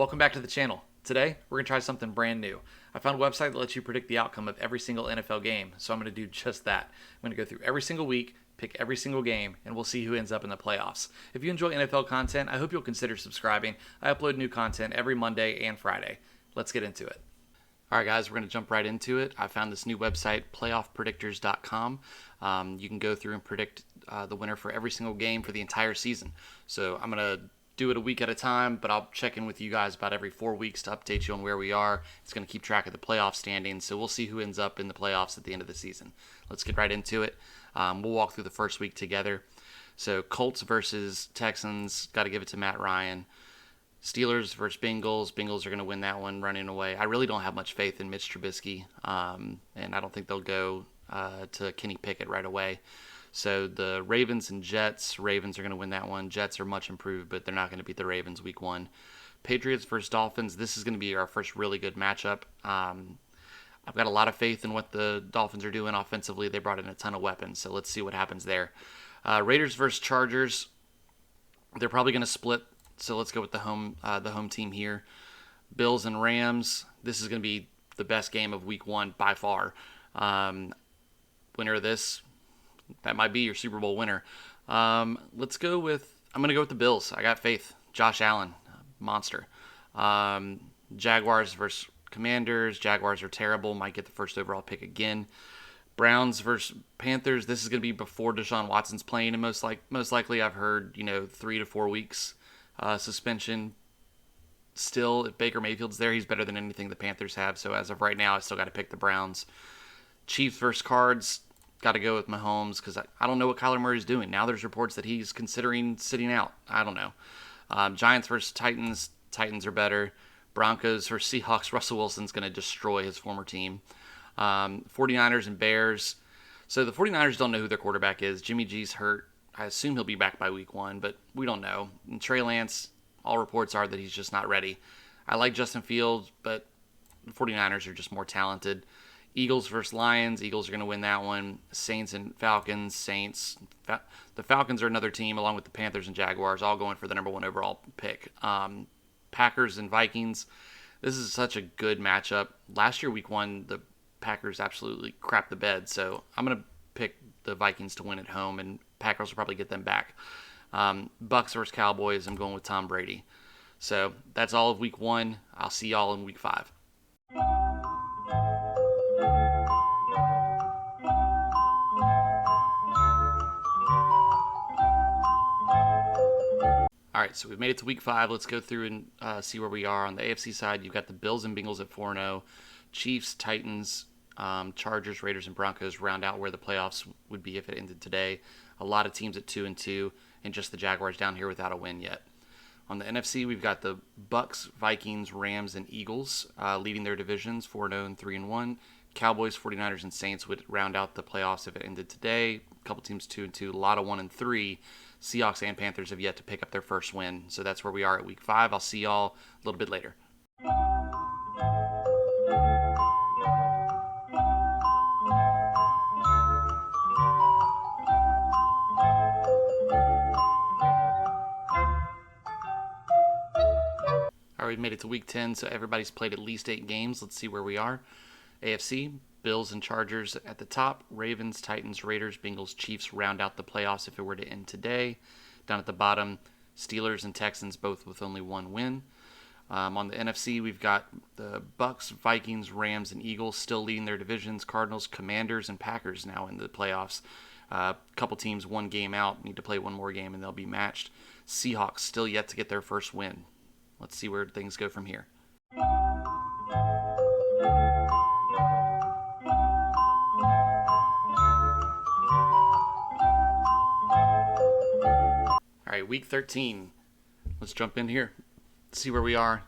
Welcome back to the channel. Today, we're going to try something brand new. I found a website that lets you predict the outcome of every single NFL game, so I'm going to do just that. I'm going to go through every single week, pick every single game, and we'll see who ends up in the playoffs. If you enjoy NFL content, I hope you'll consider subscribing. I upload new content every Monday and Friday. Let's get into it. All right, guys, we're going to jump right into it. I found this new website, playoffpredictors.com. You can go through and predict the winner for every single game for the entire season. So I'm going to do it a week at a time, but I'll check in with you guys about every 4 weeks to update you on where we are. It's going to keep track of the playoff standings, so we'll see who ends up in the playoffs at the end of the season. Let's get right into it. We'll walk through the first week together. So Colts versus Texans, got to give it to Matt Ryan. Steelers versus Bengals. Bengals are going to win that one running away. I really don't have much faith in Mitch Trubisky, and I don't think they'll go to Kenny Pickett right away. So the Ravens and Jets. Ravens are going to win that one. Jets are much improved, but they're not going to beat the Ravens week one. Patriots versus Dolphins. This is going to be our first really good matchup. I've got a lot of faith in what the Dolphins are doing offensively. They brought in a ton of weapons, so let's see what happens there. Raiders versus Chargers. They're probably going to split, so let's go with the home team here. Bills and Rams. This is going to be the best game of week one by far. Winner of this, that might be your Super Bowl winner. I'm going to go with the Bills. I got faith. Josh Allen, monster. Jaguars versus Commanders. Jaguars are terrible. Might get the first overall pick again. Browns versus Panthers. This is going to be before Deshaun Watson's playing, and most likely I've heard 3 to 4 weeks suspension. Still, if Baker Mayfield's there, he's better than anything the Panthers have. So as of right now, I still got to pick the Browns. Chiefs versus Cards. Got to go with Mahomes because I don't know what Kyler Murray's doing. Now there's reports that he's considering sitting out. I don't know. Giants versus Titans. Titans are better. Broncos versus Seahawks. Russell Wilson's going to destroy his former team. 49ers and Bears. So the 49ers don't know who their quarterback is. Jimmy G's hurt. I assume he'll be back by week one, but we don't know. And Trey Lance, all reports are that he's just not ready. I like Justin Fields, but the 49ers are just more talented. Eagles versus Lions. Eagles are going to win that one. Saints and Falcons. Saints. The Falcons are another team along with the Panthers and Jaguars, all going for the number one overall pick. Packers and Vikings. This is such a good matchup. Last year, week one, the Packers absolutely crapped the bed, so I'm going to pick the Vikings to win at home, and Packers will probably get them back. Bucks versus Cowboys. I'm going with Tom Brady. So that's all of week one. I'll see y'all in week 5. All right, so we've made it to week 5. Let's go through and see where we are. On the AFC side, you've got the Bills and Bengals at 4-0. Chiefs, Titans, Chargers, Raiders, and Broncos round out where the playoffs would be if it ended today. A lot of teams at 2-2, and just the Jaguars down here without a win yet. On the NFC, we've got the Bucks, Vikings, Rams, and Eagles leading their divisions, 4-0 and 3-1. Cowboys, 49ers, and Saints would round out the playoffs if it ended today. A couple teams 2-2, a lot of 1-3. Seahawks and Panthers have yet to pick up their first win, so that's where we are at week 5. I'll see y'all a little bit later. All right, we've made it to week 10, so everybody's played at least 8 games. Let's see where we are. AFC, Bills and Chargers at the top. Ravens, Titans, Raiders, Bengals, Chiefs round out the playoffs if it were to end today. Down at the bottom, Steelers and Texans both with only 1 win. On the NFC, we've got the Bucks, Vikings, Rams, and Eagles still leading their divisions. Cardinals, Commanders, and Packers now in the playoffs. A couple teams 1 game out, need to play 1 more game, and they'll be matched. Seahawks still yet to get their first win. Let's see where things go from here. All right, week 13. Let's jump in here. See where we are.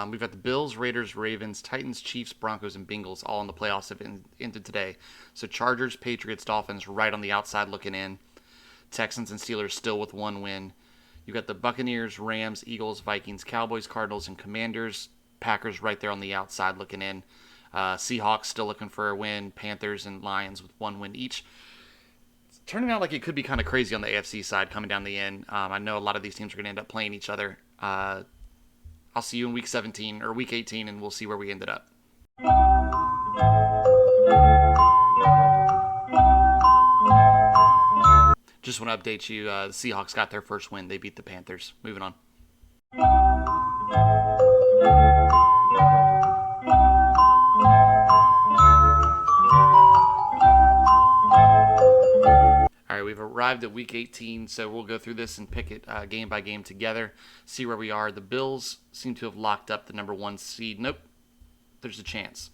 We've got the Bills, Raiders, Ravens, Titans, Chiefs, Broncos, and Bengals all in the playoffs have ended today. So Chargers, Patriots, Dolphins right on the outside looking in. Texans and Steelers still with 1 win. You've got the Buccaneers, Rams, Eagles, Vikings, Cowboys, Cardinals, and Commanders. Packers right there on the outside looking in. Seahawks still looking for a win. Panthers and Lions with 1 win each. It's turning out like it could be kind of crazy on the AFC side coming down the end. I know a lot of these teams are going to end up playing each other. I'll see you in week 17 or week 18, and we'll see where we ended up. Just want to update you, the Seahawks got their first win. They beat the Panthers. Moving on. All right, we've arrived at week 18, so we'll go through this and pick it game by game together, see where we are. The Bills seem to have locked up the number 1 seed. Nope. There's a chance.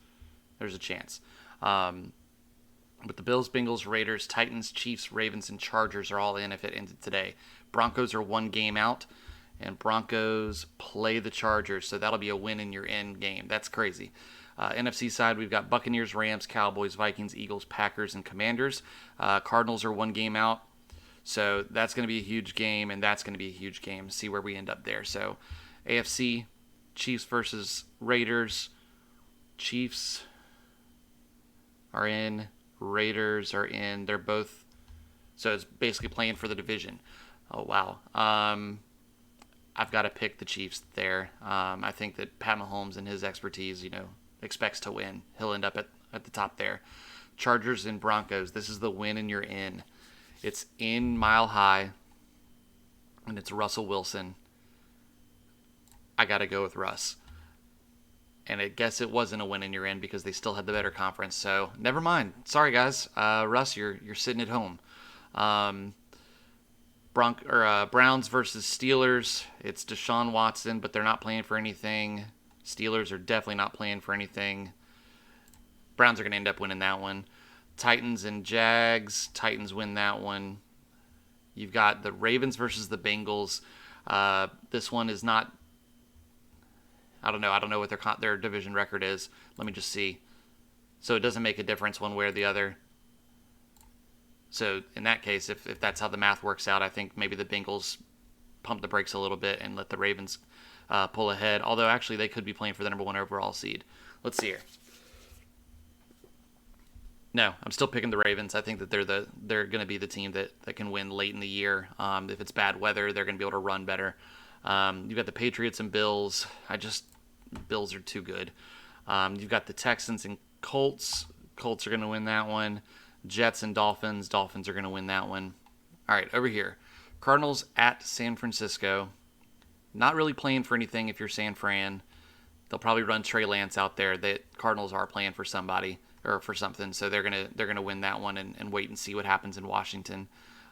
But the Bills, Bengals, Raiders, Titans, Chiefs, Ravens, and Chargers are all in if it ended today. Broncos are 1 game out, and Broncos play the Chargers, so that'll be a win in your end game. That's crazy. NFC side, we've got Buccaneers, Rams, Cowboys, Vikings, Eagles, Packers, and Commanders. Cardinals are 1 game out, so that's going to be a huge game, and that's going to be a huge game. See where we end up there. So AFC, Chiefs versus Raiders. Chiefs are in. Raiders are in. They're both, so it's basically playing for the division. Oh, wow. I've got to pick the Chiefs there. I think that Pat Mahomes and his expertise, expects to win. He'll end up at the top there. Chargers and Broncos. This is the win and you're in. It's in Mile High, and it's Russell Wilson. I got to go with Russ. And I guess it wasn't a win in your end because they still had the better conference. So never mind. Sorry, guys. Russ, you're sitting at home. Browns versus Steelers. It's Deshaun Watson, but they're not playing for anything. Steelers are definitely not playing for anything. Browns are going to end up winning that one. Titans and Jags. Titans win that one. You've got the Ravens versus the Bengals. This one is not... I don't know what their division record is. Let me just see. So it doesn't make a difference one way or the other. So in that case, if that's how the math works out, I think maybe the Bengals pump the brakes a little bit and let the Ravens pull ahead. Although actually they could be playing for the number 1 overall seed. Let's see here. No, I'm still picking the Ravens. I think that they're going to be the team that can win late in the year. If it's bad weather, they're going to be able to run better. You've got the Patriots and Bills. Bills are too good. You've got the Texans and Colts. Colts are going to win that one. Jets and Dolphins. Dolphins are going to win that one. All right, over here. Cardinals at San Francisco. Not really playing for anything if you're San Fran. They'll probably run Trey Lance out there. The Cardinals are playing for somebody or for something, so they're gonna win that one and wait and see what happens in Washington.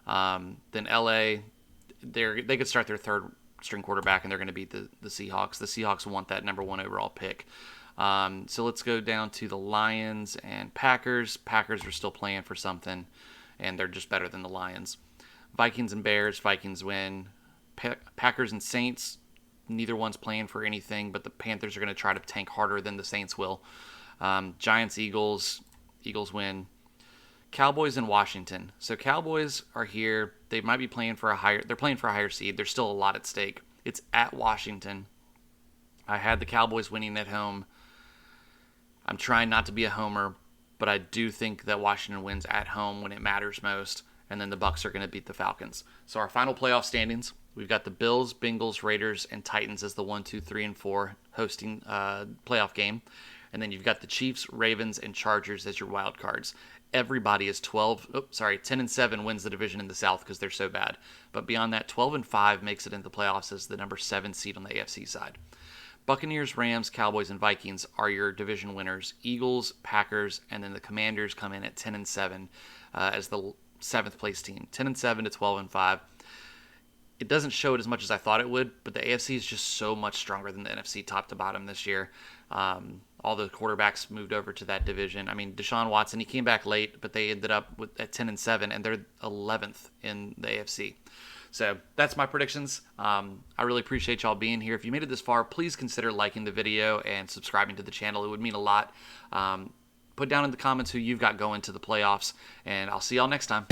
Then LA, they could start their third string quarterback and they're going to beat the Seahawks. The Seahawks want that number 1 overall pick. So let's go down to the Lions and Packers. Packers are still playing for something, and they're just better than the Lions. Vikings and Bears. Vikings win. Packers and Saints. Neither one's playing for anything, but the Panthers are going to try to tank harder than the Saints will. Giants, Eagles. Eagles win. Cowboys and Washington. So Cowboys are here. They might be playing for they're playing for a higher seed. There's still a lot at stake. It's at Washington. I had the Cowboys winning at home. I'm trying not to be a homer, but I do think that Washington wins at home when it matters most, and then the Bucs are going to beat the Falcons. So our final playoff standings, we've got the Bills, Bengals, Raiders, and Titans as the 1, 2, 3, and 4 hosting playoff game. And then you've got the Chiefs, Ravens, and Chargers as your wild cards. Everybody is 10-7 wins the division in the South because they're so bad. But beyond that, 12-5 makes it into the playoffs as the number 7 seed on the AFC side. Buccaneers, Rams, Cowboys, and Vikings are your division winners. Eagles, Packers, and then the Commanders come in at 10-7 as the 7th place team. 10-7 to 12-5. It doesn't show it as much as I thought it would, but the AFC is just so much stronger than the NFC top to bottom this year. All the quarterbacks moved over to that division. I mean, Deshaun Watson, he came back late, but they ended up at 10-7, and they're 11th in the AFC. So that's my predictions. I really appreciate y'all being here. If you made it this far, please consider liking the video and subscribing to the channel. It would mean a lot. Put down in the comments who you've got going to the playoffs, and I'll see y'all next time.